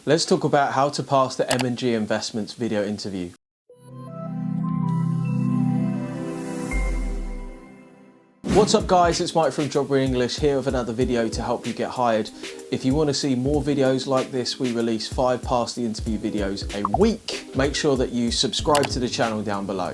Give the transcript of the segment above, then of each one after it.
Let's talk about how to pass the M&G Investments video interview. What's up guys, it's Mike from Job English here with another video to help you get hired. If you want to see more videos like this, we release 5 Pass the Interview videos a week. Make sure that you subscribe to the channel down below.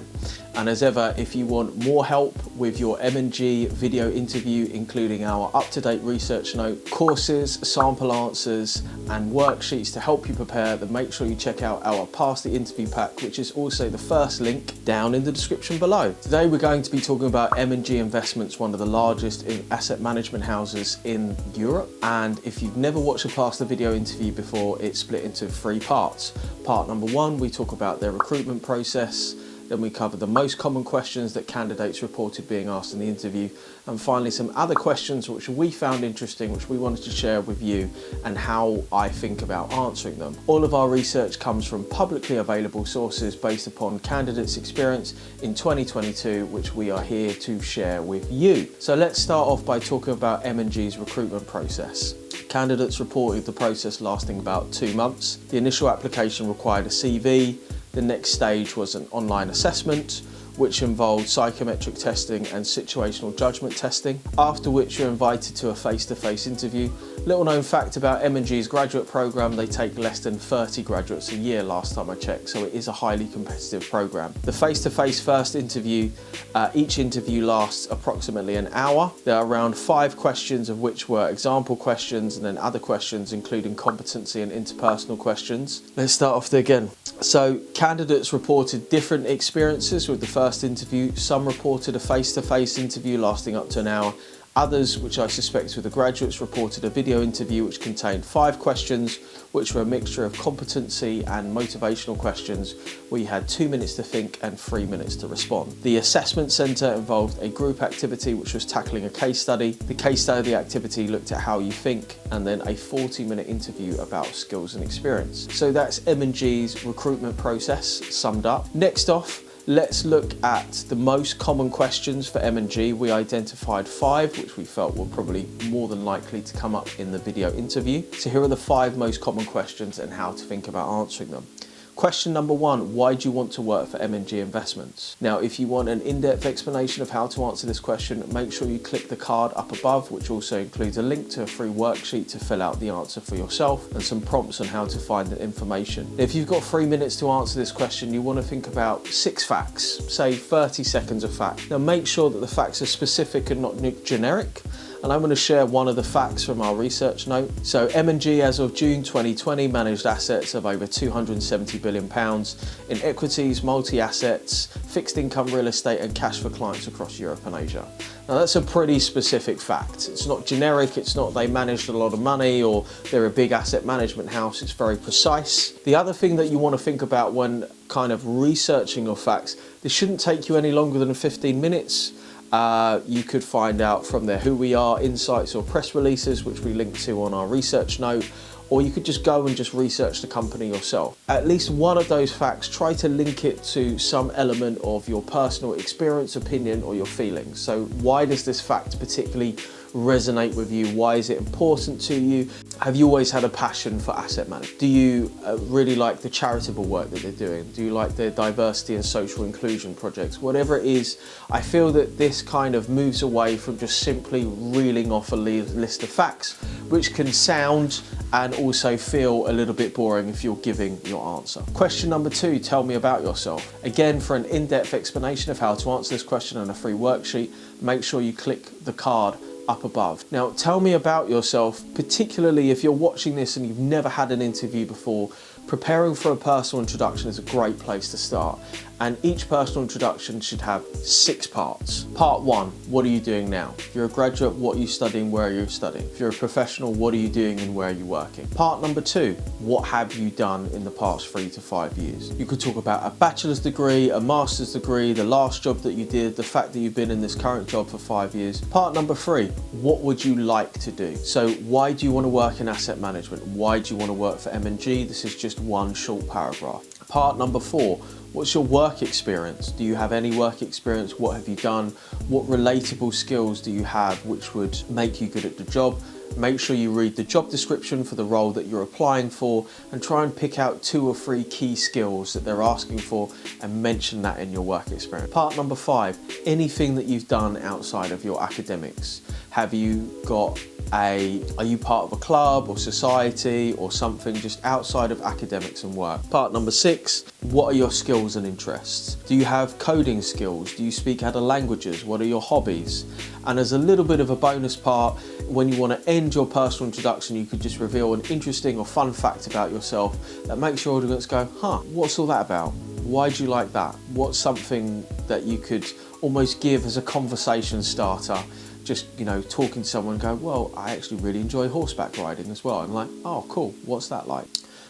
And as ever, if you want more help with your M&G video interview, including our up-to-date research note, courses, sample answers, and worksheets to help you prepare, then make sure you check out our Pass the Interview pack, which is also the first link down in the description below. Today we're going to be talking about M&G Investments, one of the largest asset management houses in Europe. And if you've never watched a Pass the Video interview before, it's split into 3 parts. Part number 1, we talk about their recruitment process. Then we cover the most common questions that candidates reported being asked in the interview. And finally, some other questions which we found interesting, which we wanted to share with you and how I think about answering them. All of our research comes from publicly available sources based upon candidates' experience in 2022, which we are here to share with you. So let's start off by talking about M&G's recruitment process. Candidates reported the process lasting about 2 months. The initial application required a CV. The next stage was an online assessment, which involved psychometric testing and situational judgment testing, after which you're invited to a face-to-face interview. Little known fact about M&G's graduate program, they take less than 30 graduates a year last time I checked, so it is a highly competitive program. The face-to-face first interview, each interview lasts approximately an hour. There are around 5 questions, of which were example questions and then other questions including competency and interpersonal questions. Let's start off there again. So candidates reported different experiences with the first interview. Some reported a face-to-face interview lasting up to an hour. Others, which I suspect were the graduates, reported a video interview which contained 5 questions, which were a mixture of competency and motivational questions, where you had 2 minutes to think and 3 minutes to respond. The assessment centre involved a group activity which was tackling a case study. The case study activity looked at how you think, and then a 40-minute interview about skills and experience. So that's M&G's recruitment process summed up. Next off, let's look at the most common questions for M&G. We identified 5, which we felt were probably more than likely to come up in the video interview. So here are the 5 most common questions and how to think about answering them. Question number 1, why do you want to work for M&G Investments? Now, if you want an in-depth explanation of how to answer this question, make sure you click the card up above, which also includes a link to a free worksheet to fill out the answer for yourself and some prompts on how to find the information. If you've got 3 minutes to answer this question, you want to think about 6 facts, say 30 seconds of fact. Now make sure that the facts are specific and not generic. And I'm going to share one of the facts from our research note. So M&G as of June 2020 managed assets of over £270 billion in equities, multi-assets, fixed income real estate and cash for clients across Europe and Asia. Now that's a pretty specific fact. It's not generic, it's not they managed a lot of money or they're a big asset management house, it's very precise. The other thing that you want to think about when kind of researching your facts, this shouldn't take you any longer than 15 minutes. You could find out from their who we are, insights or press releases, which we link to on our research note, or you could just go and just research the company yourself. At least one of those facts, try to link it to some element of your personal experience, opinion, or your feelings. So why does this fact particularly resonate with you? Why is it important to you? Have you always had a passion for asset management? Do you really like the charitable work that they're doing? Do you like their diversity and social inclusion projects? Whatever it is, I feel that this kind of moves away from just simply reeling off a list of facts, which can sound and also feel a little bit boring if you're giving your answer. Question number 2, tell me about yourself. Again, for an in-depth explanation of how to answer this question and a free worksheet, make sure you click the card up above. Now, tell me about yourself, particularly if you're watching this and you've never had an interview before. Preparing for a personal introduction is a great place to start, and each personal introduction should have 6 parts. Part 1, what are you doing now? If you're a graduate, what are you studying, where are you studying? If you're a professional, what are you doing and where are you working? Part number 2, what have you done in the past 3 to 5 years? You could talk about a bachelor's degree, a master's degree, the last job that you did, the fact that you've been in this current job for 5 years. Part number 3, what would you like to do? So why do you want to work in asset management? Why do you want to work for M&G? This is just one short paragraph. Part number 4, what's your work experience? Do you have any work experience? What have you done? What relatable skills do you have which would make you good at the job? make sure you read the job description for the role that you're applying for and try and pick out 2 or 3 key skills that they're asking for and mention that in your work experience. Part number 5, anything that you've done outside of your academics. Are you part of a club or society or something just outside of academics and work? Part number 6, what are your skills and interests? Do you have coding skills? Do you speak other languages? What are your hobbies? And as a little bit of a bonus part, when you want to end your personal introduction, you could just reveal an interesting or fun fact about yourself that makes your audience go, huh, what's all that about? Why do you like that? What's something that you could almost give as a conversation starter? Just, you know, talking to someone and go, well, I actually really enjoy horseback riding as well. And like, oh, cool, what's that like?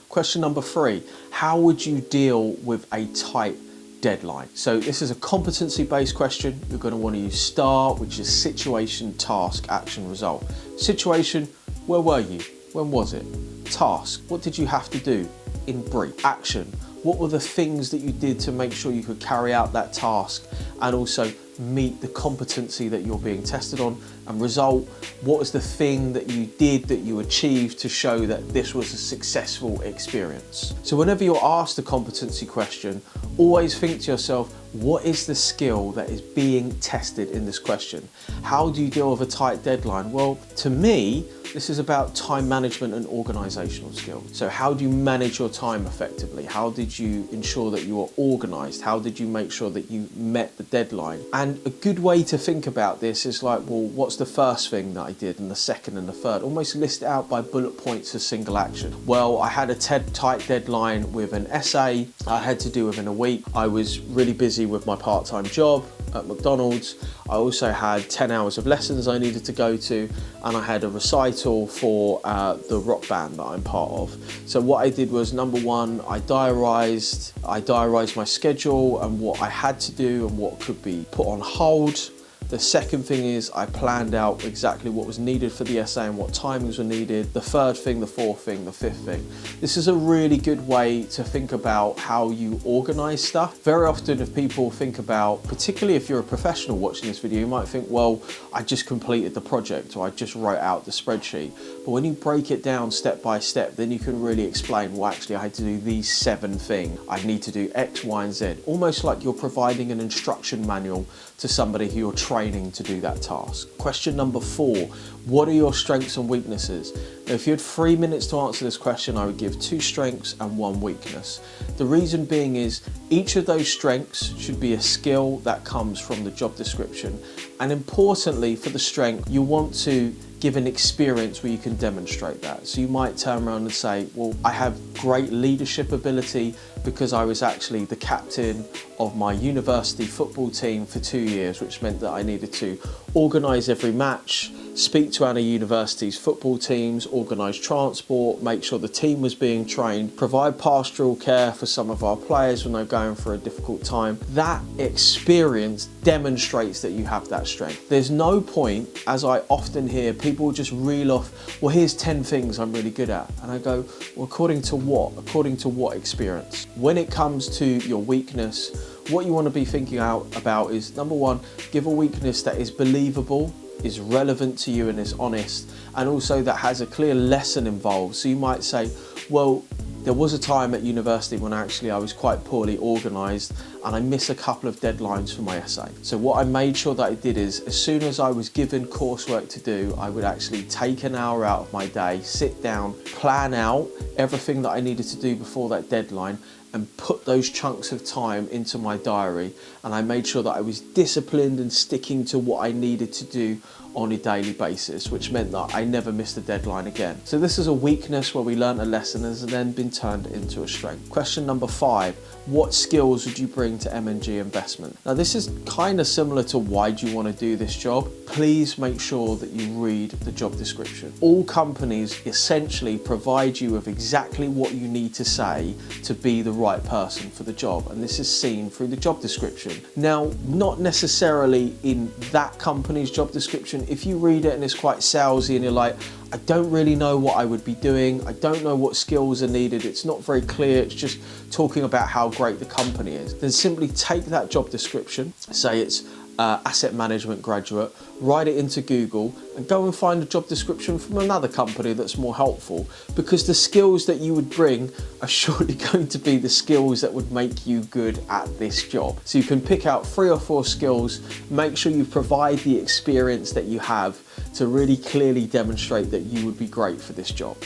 Question number 3, how would you deal with a tight deadline? So this is a competency-based question. You're going to want to use STAR, which is situation, task, action, result. Situation, where were you? When was it? Task, what did you have to do? In brief. Action, what were the things that you did to make sure you could carry out that task and also meet the competency that you're being tested on? And result, what was the thing that you did, that you achieved to show that this was a successful experience? So whenever you're asked a competency question, always think to yourself, what is the skill that is being tested in this question? How do you deal with a tight deadline? Well, to me, this is about time management and organizational skills. So how do you manage your time effectively? How did you ensure that you were organized? How did you make sure that you met the deadline? And a good way to think about this is like, well, what's the first thing that I did and the second and the third? Almost list it out by bullet points as single action. Well, I had a tight deadline with an essay I had to do within a week. I was really busy with my part-time job at McDonald's. I also had 10 hours of lessons I needed to go to, and I had a recital for the rock band that I'm part of. So what I did was, number 1, I diarised my schedule and what I had to do and what could be put on hold. The second thing is I planned out exactly what was needed for the essay and what timings were needed. The third thing, the fourth thing, the fifth thing. This is a really good way to think about how you organize stuff. Very often if people think about, particularly if you're a professional watching this video, you might think, well, I just completed the project or I just wrote out the spreadsheet. But when you break it down step by step, then you can really explain, well, actually I had to do these 7 things. I need to do X, Y, and Z. Almost like you're providing an instruction manual to somebody who you're training to do that task. Question number 4, what are your strengths and weaknesses? Now, if you had 3 minutes to answer this question, I would give 2 strengths and 1 weakness. The reason being is each of those strengths should be a skill that comes from the job description. And importantly, for the strength, you want to give an experience where you can demonstrate that. So you might turn around and say, well, I have great leadership ability because I was actually the captain of my university football team for 2 years, which meant that I needed to organise every match, speak to our university's football teams, organise transport, make sure the team was being trained, provide pastoral care for some of our players when they're going through a difficult time. That experience demonstrates that you have that strength. There's no point, as I often hear, people just reel off, well, here's 10 things I'm really good at. And I go, well, according to what? According to what experience? When it comes to your weakness, what you want to be thinking about is, number 1, give a weakness that is believable, is relevant to you and is honest, and also that has a clear lesson involved. So you might say, well, there was a time at university when actually I was quite poorly organised and I missed a couple of deadlines for my essay. So what I made sure that I did is, as soon as I was given coursework to do, I would actually take an hour out of my day, sit down, plan out everything that I needed to do before that deadline, and put those chunks of time into my diary. And I made sure that I was disciplined and sticking to what I needed to do on a daily basis, which meant that I never missed a deadline again. So this is a weakness where we learned a lesson and has then been turned into a strength. Question number 5, what skills would you bring to M&G Investment? Now this is kind of similar to why do you want to do this job? Please make sure that you read the job description. All companies essentially provide you with exactly what you need to say to be the right person for the job, and this is seen through the job description. Now, not necessarily in that company's job description. If you read it and it's quite salesy and you're like, I don't really know what I would be doing, I don't know what skills are needed, it's not very clear, it's just talking about how great the company is, then simply take that job description, say it's asset management graduate, write it into Google and go and find a job description from another company that's more helpful, because the skills that you would bring are surely going to be the skills that would make you good at this job. So you can pick out 3 or 4 skills, make sure you provide the experience that you have to really clearly demonstrate that you would be great for this job.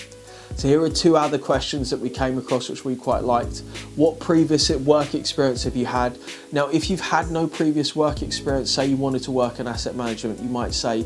So here are 2 other questions that we came across which we quite liked. What previous work experience have you had? Now, if you've had no previous work experience, say you wanted to work in asset management, you might say,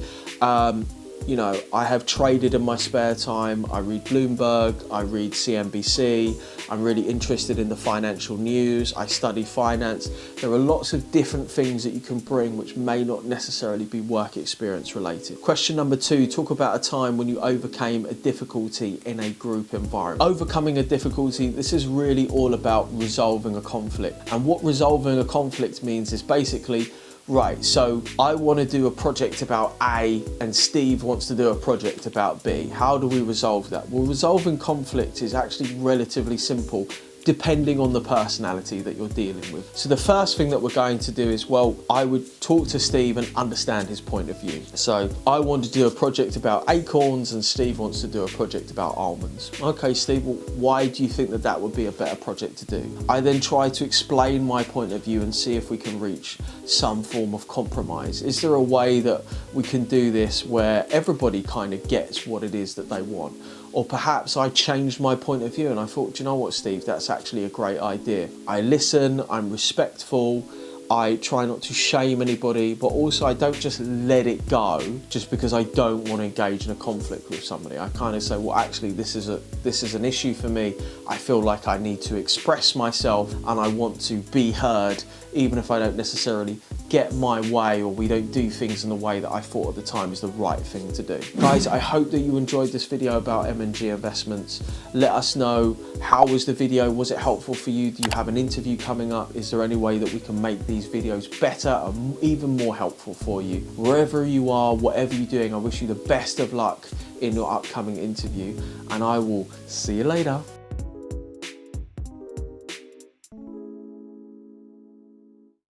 you know, I have traded in my spare time, I read Bloomberg, I read CNBC, I'm really interested in the financial news, I study finance. There are lots of different things that you can bring which may not necessarily be work experience related. Question number 2, talk about a time when you overcame a difficulty in a group environment. Overcoming a difficulty, this is really all about resolving a conflict. And what resolving a conflict means is basically, right, so I want to do a project about A and Steve wants to do a project about B. How do we resolve that? Well, resolving conflict is actually relatively simple, depending on the personality that you're dealing with. So the first thing that we're going to do is, well, I would talk to Steve and understand his point of view. So I want to do a project about acorns and Steve wants to do a project about almonds. Okay, Steve, well, why do you think that that would be a better project to do? I then try to explain my point of view and see if we can reach some form of compromise. Is there a way that we can do this where everybody kind of gets what it is that they want? Or perhaps I changed my point of view and I thought, do you know what, Steve, that's actually a great idea. I listen, I'm respectful, I try not to shame anybody, but also I don't just let it go just because I don't want to engage in a conflict with somebody. I kind of say, well, actually, this is an issue for me. I feel like I need to express myself and I want to be heard, even if I don't necessarily get my way or we don't do things in the way that I thought at the time is the right thing to do. Guys, I hope that you enjoyed this video about M&G investments. Let us know, how was the video? Was it helpful for you? Do you have an interview coming up? Is there any way that we can make these videos better and even more helpful for you? Wherever you are, whatever you're doing, I wish you the best of luck in your upcoming interview and I will see you later.